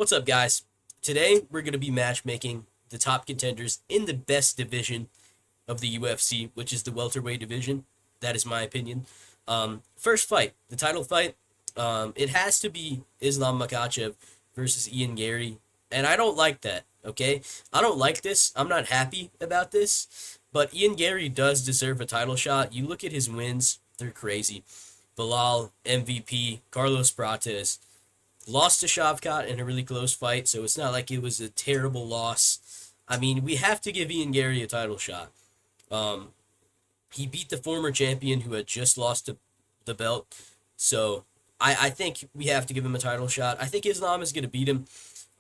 What's up, guys? Today we're going to be matchmaking the top contenders in the best division of the UFC, which is the welterweight division. That is my opinion. First fight, the title fight. It has to be Islam Makhachev versus Ian Gary, and I don't like that. Okay, I don't like this. I'm not happy about this, but Ian Gary does deserve a title shot. You look at his wins; they're crazy. Bilal, MVP, Carlos Prates. Lost to Shavkat in a really close fight, so it's not like it was a terrible loss. I mean, we have to give Ian Gary a title shot. Um, he beat the former champion who had just lost the belt, so I think we have to give him a title shot. I think Islam is going to beat him.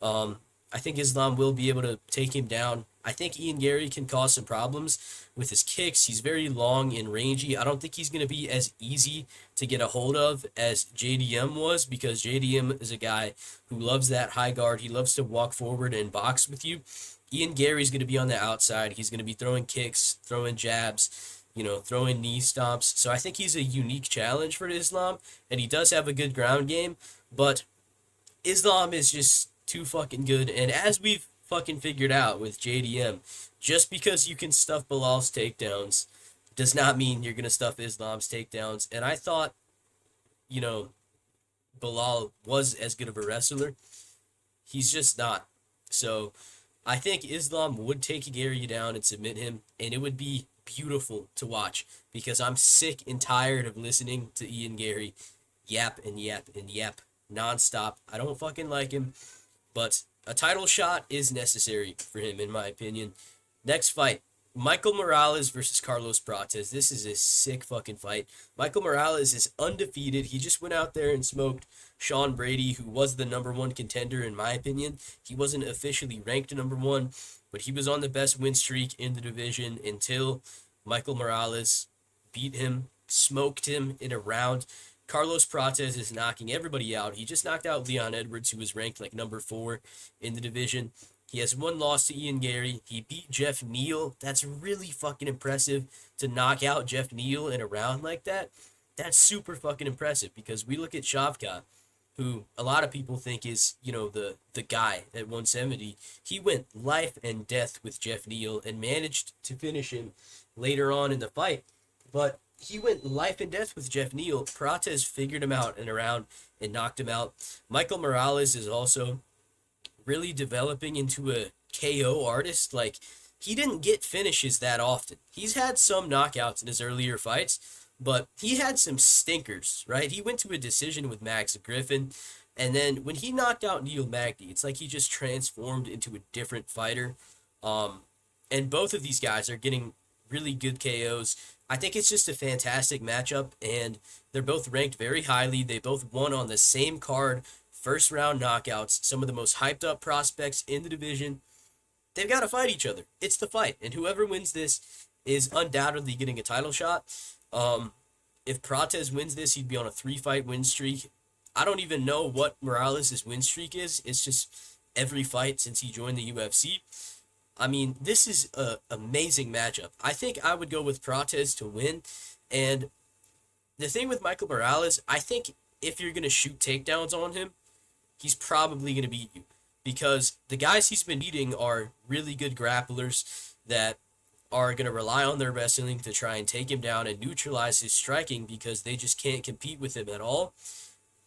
Um, I think Islam will be able to take him down. I think Ian Gary can cause some problems with his kicks. He's very long and rangy. I don't think he's going to be as easy to get a hold of as JDM was, because JDM is a guy who loves that high guard. He loves to walk forward and box with you. Ian Gary's going to be on the outside. He's going to be throwing kicks, throwing jabs, throwing knee stomps. So I think he's a unique challenge for Islam, and he does have a good ground game, but Islam is just too fucking good. And as we've fucking figured out with JDM, just because you can stuff Bilal's takedowns does not mean you're going to stuff Islam's takedowns. And I thought, you know, Bilal was as good of a wrestler. He's just not. So I think Islam would take Gary down and submit him, and it would be beautiful to watch, because I'm sick and tired of listening to Ian Gary yap and yap and yap nonstop. I don't fucking like him, but a title shot is necessary for him, in my opinion. Next fight, Michael Morales versus Carlos Prates. This is a sick fucking fight. Michael Morales is undefeated. He just went out there and smoked Sean Brady, who was the number one contender, in my opinion. He wasn't officially ranked number one, but he was on the best win streak in the division until Michael Morales beat him, smoked him in a round. Carlos Prates is knocking everybody out. He just knocked out Leon Edwards, who was ranked like number 4 in the division. He has one loss to Ian Gary. He beat Jeff Neal. That's really fucking impressive to knock out Jeff Neal in a round like that. That's super fucking impressive, because we look at Shavkat, who a lot of people think is, the guy at 170. He went life and death with Jeff Neal and managed to finish him later on in the fight. But he went life and death with Jeff Neal. Prates figured him out in a round and knocked him out. Michael Morales is also really developing into a KO artist. Like, he didn't get finishes that often. He's had some knockouts in his earlier fights, but he had some stinkers, right? He went to a decision with Max Griffin, and then when he knocked out Neil Magny, it's like he just transformed into a different fighter. And both of these guys are getting really good KOs. I think it's just a fantastic matchup, and they're both ranked very highly. They both won on the same card, first round knockouts, some of the most hyped up prospects in the division. They've got to fight each other. It's the fight, and whoever wins this is undoubtedly getting a title shot. If Prates wins this, he'd be on a 3-fight win streak. I don't even know what Morales' win streak is. It's just every fight since he joined the UFC. I mean, this is an amazing matchup. I think I would go with Prates to win. And the thing with Michael Morales, I think if you're going to shoot takedowns on him, he's probably going to beat you, because the guys he's been beating are really good grapplers that are going to rely on their wrestling to try and take him down and neutralize his striking, because they just can't compete with him at all.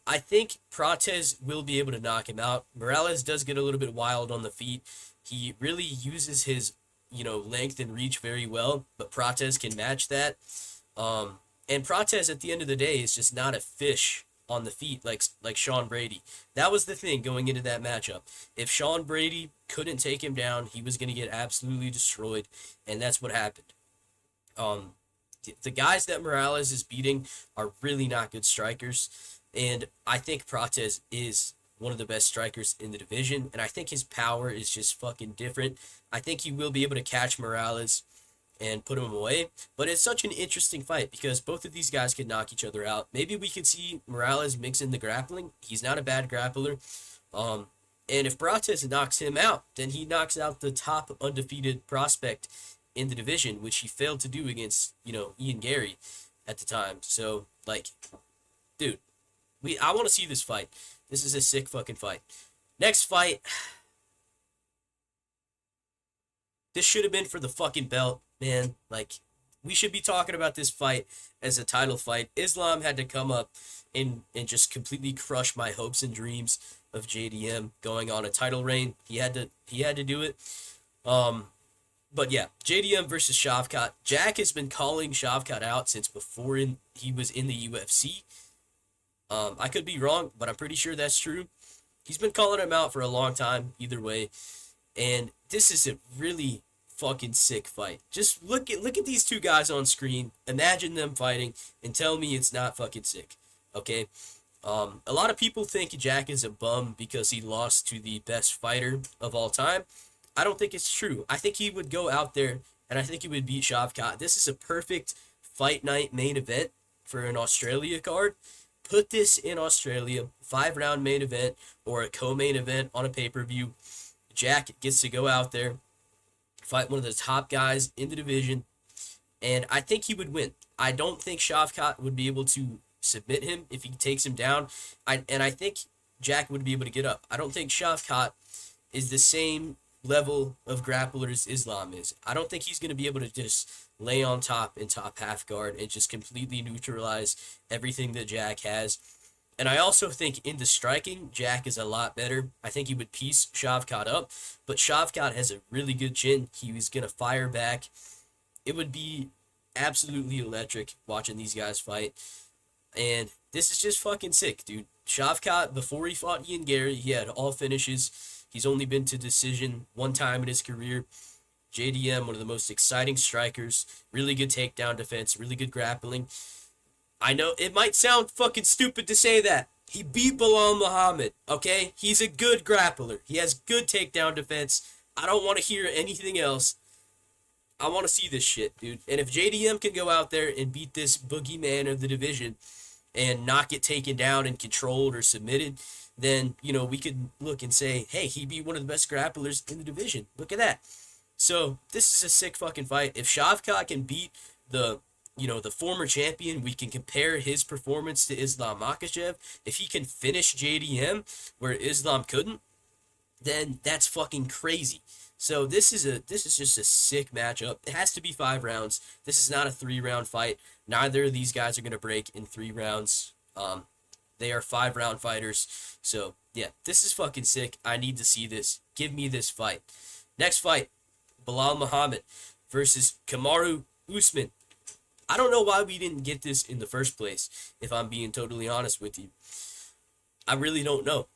I think Prates will be able to knock him out. Morales does get a little bit wild on the feet. He really uses his, length and reach very well, but Prates can match that. And Prates, at the end of the day, is just not a fish on the feet like Sean Brady. That was the thing going into that matchup. If Sean Brady couldn't take him down, he was going to get absolutely destroyed, and that's what happened. The guys that Morales is beating are really not good strikers, and I think Prates is one of the best strikers in the division, and I think his power is just fucking different. I think he will be able to catch Morales and put him away, but it's such an interesting fight because both of these guys could knock each other out. Maybe we could see Morales mix in the grappling. He's not a bad grappler. And if Prates knocks him out, then he knocks out the top undefeated prospect in the division, which he failed to do against, Ian Gary at the time. So, dude, I want to see this fight. This is a sick fucking fight. Next fight, this should have been for the fucking belt, man. Like, we should be talking about this fight as a title fight. Islam had to come up and just completely crush my hopes and dreams of JDM going on a title reign. He had to do it. Um, but yeah, JDM versus Shavkat. Jack has been calling Shavkat out since before he was in the UFC. I could be wrong, but I'm pretty sure that's true. He's been calling him out for a long time, either way. And this is a really fucking sick fight. Just look at these two guys on screen. Imagine them fighting, and tell me it's not fucking sick. Okay. A lot of people think Jack is a bum because he lost to the best fighter of all time. I don't think it's true. I think he would go out there and I think he would beat Shavkat. This is a perfect fight night main event for an Australia card. Put this in Australia, 5-round main event or a co-main event on a pay-per-view. Jack gets to go out there, fight one of the top guys in the division, and I think he would win. I don't think Shavkat would be able to submit him if he takes him down. I think Jack would be able to get up. I don't think Shavkat is the same level of grappler as Islam is. I don't think he's going to be able to just lay on top in top half guard and just completely neutralize everything that Jack has. And I also think in the striking, Jack is a lot better. I think he would piece Shavkat up, but Shavkat has a really good chin. He was going to fire back. It would be absolutely electric watching these guys fight. And this is just fucking sick, dude. Shavkat, before he fought Ian Gary, he had all finishes. He's only been to decision one time in his career. JDM, one of the most exciting strikers. Really good takedown defense. Really good grappling. I know it might sound fucking stupid to say that. He beat Bilal Muhammad, okay? He's a good grappler. He has good takedown defense. I don't want to hear anything else. I want to see this shit, dude. And if JDM can go out there and beat this boogeyman of the division and not get taken down and controlled or submitted, then, we could look and say, hey, he beat one of the best grapplers in the division. Look at that. So, this is a sick fucking fight. If Shavkat can beat the former champion, we can compare his performance to Islam Makhachev. If he can finish JDM where Islam couldn't, then that's fucking crazy. So this is just a sick matchup. It has to be 5 rounds. This is not a 3-round fight. Neither of these guys are gonna break in 3 rounds. They are 5-round fighters. So yeah, this is fucking sick. I need to see this. Give me this fight. Next fight, Bilal Muhammad versus Kamaru Usman. I don't know why we didn't get this in the first place, if I'm being totally honest with you. I really don't know.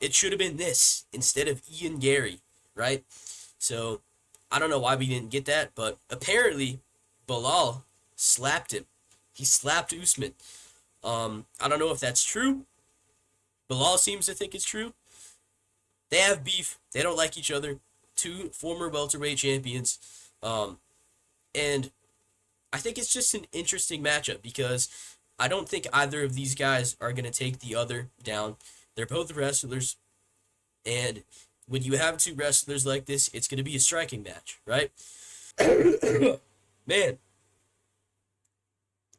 It should have been this instead of Ian Gary, right? So, I don't know why we didn't get that, but apparently, Bilal slapped him. He slapped Usman. I don't know if that's true. Bilal seems to think it's true. They have beef. They don't like each other. 2 former welterweight champions. And I think it's just an interesting matchup because I don't think either of these guys are going to take the other down. They're both wrestlers. And when you have 2 wrestlers like this, it's going to be a striking match, right? Man.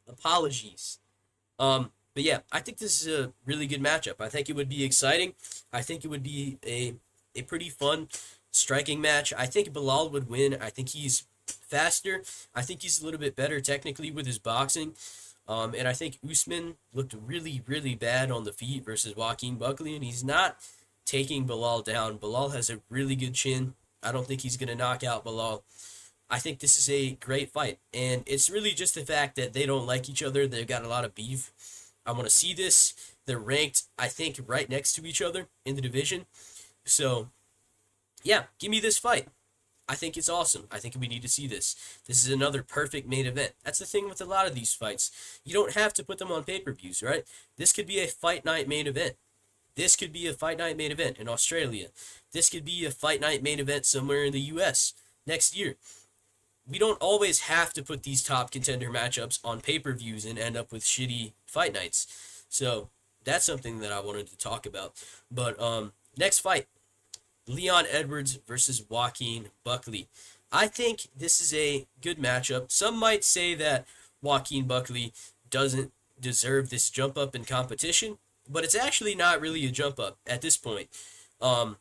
Apologies. But yeah, I think this is a really good matchup. I think it would be exciting. I think it would be a pretty fun striking match. I think Bilal would win. I think he's faster. I think he's a little bit better technically with his boxing. And I think Usman looked really, really bad on the feet versus Joaquin Buckley, and he's not taking Bilal down. Bilal has a really good chin. I don't think he's going to knock out Bilal. I think this is a great fight, and it's really just the fact that they don't like each other. They've got a lot of beef. I want to see this. They're ranked, I think, right next to each other in the division. So, yeah, give me this fight. I think it's awesome. I think we need to see this. This is another perfect main event. That's the thing with a lot of these fights. You don't have to put them on pay-per-views, right? This could be a fight night main event. This could be a fight night main event in Australia. This could be a fight night main event somewhere in the US next year. We don't always have to put these top contender matchups on pay-per-views and end up with shitty fight nights. So that's something that I wanted to talk about. But next fight, Leon Edwards versus Joaquin Buckley. I think this is a good matchup. Some might say that Joaquin Buckley doesn't deserve this jump up in competition, but it's actually not really a jump up at this point. Um,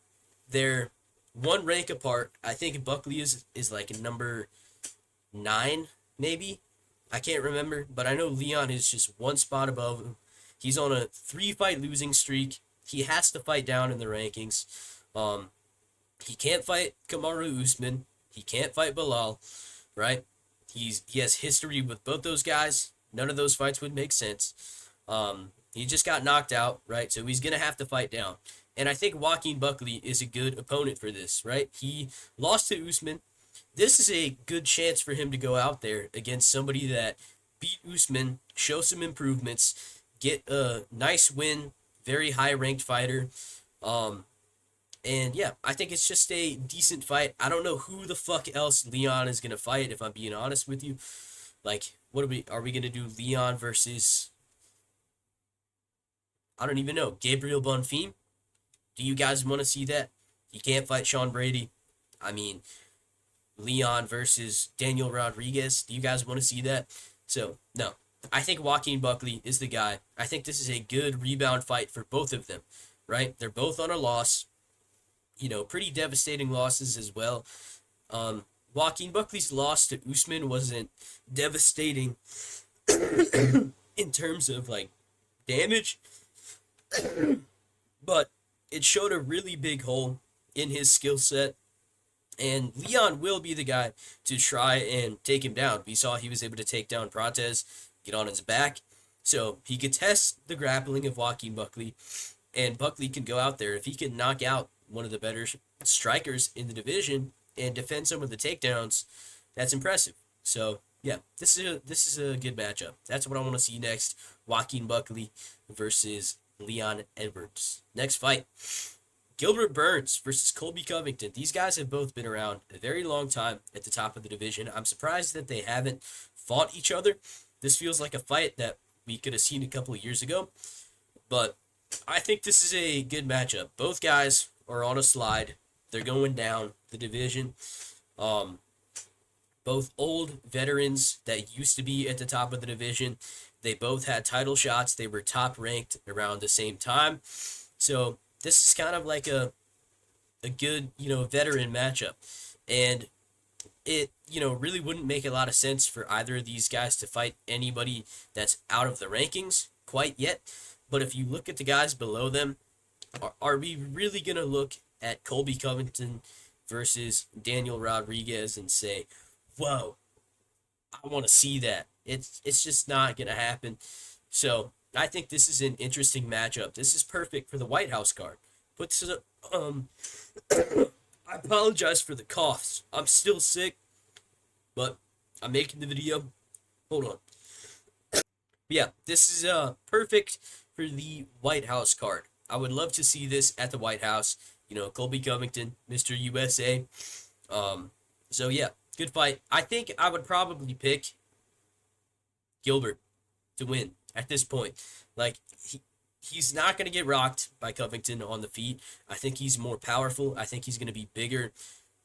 they're one rank apart. I think Buckley is like number 9, maybe. I can't remember, but I know Leon is just one spot above him. He's on a 3-fight losing streak. He has to fight down in the rankings. Um, he can't fight Kamaru Usman. He can't fight Bilal, right? He has history with both those guys. None of those fights would make sense. He just got knocked out, right? So he's gonna have to fight down. And I think Joaquin Buckley is a good opponent for this, right? He lost to Usman. This is a good chance for him to go out there against somebody that beat Usman, show some improvements, get a nice win, very high ranked fighter. Um, and yeah, I think it's just a decent fight. I don't know who the fuck else Leon is gonna fight, if I'm being honest with you. Like, what are we gonna do? Leon versus, I don't even know, Gabriel Bonfim? Do you guys want to see that? He can't fight Sean Brady. I mean, Leon versus Daniel Rodriguez. Do you guys want to see that? So, no. I think Joaquin Buckley is the guy. I think this is a good rebound fight for both of them, right? They're both on a loss. Pretty devastating losses as well. Joaquin Buckley's loss to Usman wasn't devastating in terms of like damage, but it showed a really big hole in his skill set. And Leon will be the guy to try and take him down. We saw he was able to take down Prates, get on his back. So he could test the grappling of Joaquin Buckley. And Buckley can go out there. If he can knock out one of the better strikers in the division and defend some of the takedowns, that's impressive. So, yeah, this is a good matchup. That's what I want to see next. Joaquin Buckley versus Leon Edwards. Next fight. Gilbert Burns versus Colby Covington. These guys have both been around a very long time at the top of the division. I'm surprised that they haven't fought each other. This feels like a fight that we could have seen a couple of years ago. But I think this is a good matchup. Both guys are on a slide. They're going down the division. Both old veterans that used to be at the top of the division. They both had title shots. They were top ranked around the same time. So this is kind of like a good, veteran matchup. And it, really wouldn't make a lot of sense for either of these guys to fight anybody that's out of the rankings quite yet. But if you look at the guys below them, are we really going to look at Colby Covington versus Daniel Rodriguez and say, whoa, I want to see that? It's just not going to happen. So I think this is an interesting matchup. This is perfect for the White House card. But I apologize for the coughs. I'm still sick, but I'm making the video. Hold on. Yeah, this is perfect for the White House card. I would love to see this at the White House. Colby Covington, Mr. USA. So yeah, good fight. I think I would probably pick Gilbert to win at this point. Like, he's not going to get rocked by Covington on the feet. I think he's more powerful. I think he's going to be bigger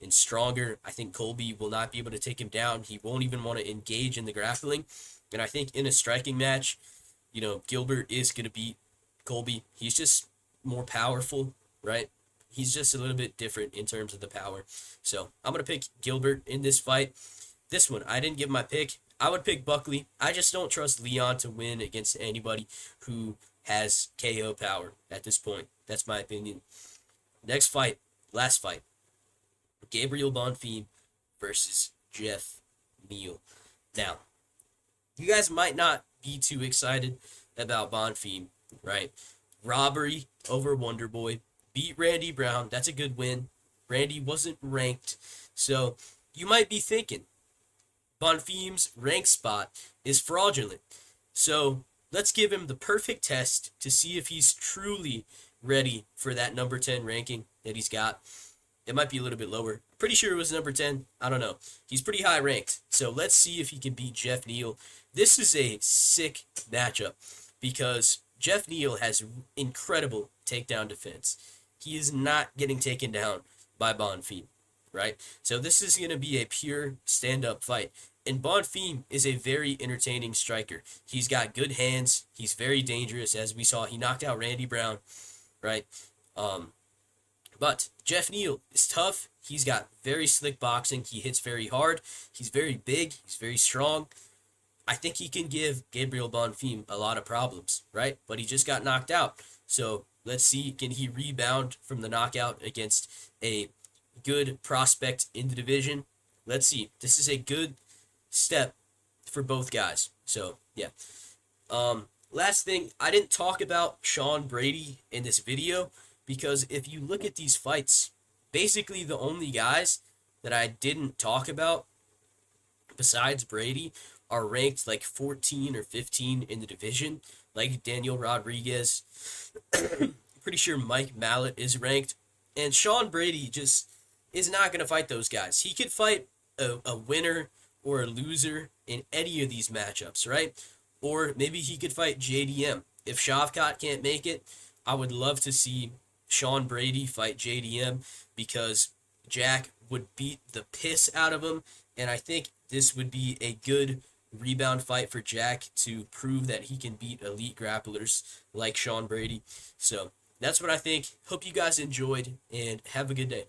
and stronger. I think Colby will not be able to take him down. He won't even want to engage in the grappling. And I think in a striking match, Gilbert is going to beat Colby. He's just more powerful, right? He's just a little bit different in terms of the power. So I'm going to pick Gilbert in this fight. This one, I didn't give my pick. I would pick Buckley. I just don't trust Leon to win against anybody who has KO power at this point. That's my opinion. Next fight, last fight. Gabriel Bonfim versus Jeff Neal. Now, you guys might not be too excited about Bonfim, right? Robbery over Wonderboy. Beat Randy Brown. That's a good win. Randy wasn't ranked. So you might be thinking Bonfim's rank spot is fraudulent. So let's give him the perfect test to see if he's truly ready for that number 10 ranking that he's got. It might be a little bit lower. Pretty sure it was number 10. I don't know. He's pretty high ranked. So let's see if he can beat Jeff Neal. This is a sick matchup because Jeff Neal has incredible takedown defense. He is not getting taken down by Bonfim, right? So this is going to be a pure stand-up fight. And Bonfim is a very entertaining striker. He's got good hands. He's very dangerous. As we saw, he knocked out Randy Brown, right? But Jeff Neal is tough. He's got very slick boxing. He hits very hard. He's very big. He's very strong. I think he can give Gabriel Bonfim a lot of problems, right? But he just got knocked out. So let's see, can he rebound from the knockout against a good prospect in the division? Let's see. This is a good step for both guys. So, yeah. Last thing, I didn't talk about Sean Brady in this video because if you look at these fights, basically the only guys that I didn't talk about besides Brady are ranked like 14 or 15 in the division, like Daniel Rodriguez. Pretty sure Mike Mallet is ranked. And Sean Brady just is not going to fight those guys. He could fight a winner or a loser in any of these matchups, right? Or maybe he could fight JDM. If Shavkat can't make it, I would love to see Sean Brady fight JDM because Jack would beat the piss out of him. And I think this would be a good rebound fight for Jack to prove that he can beat elite grapplers like Sean Brady. So that's what I think. Hope you guys enjoyed and have a good day.